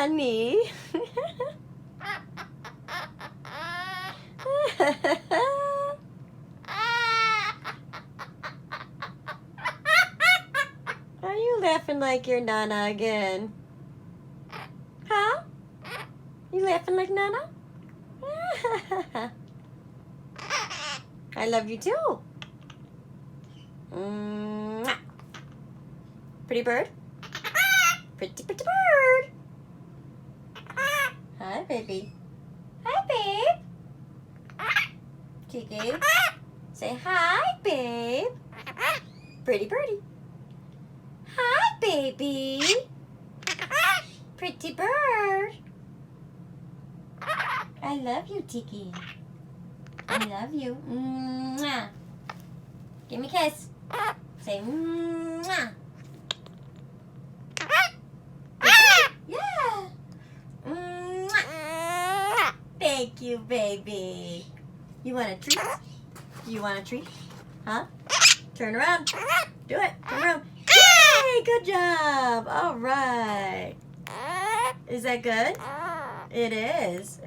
honey. Are you laughing like your Nana again? Huh? You laughing like Nana? I love you too. Mwah. Pretty bird. Pretty bird. Hi, baby. Hi, babe. Tiki. Say hi, babe. Pretty birdie. Hi, baby. Pretty bird. I love you, Tiki. I love you. Mwah. Give me a kiss. Say mwah. Yeah. Mwah. Thank you, baby. You want a treat? Do you want a treat? Huh? Turn around. Do it. Turn around. Yay! Good job. All right. Is that good? It is.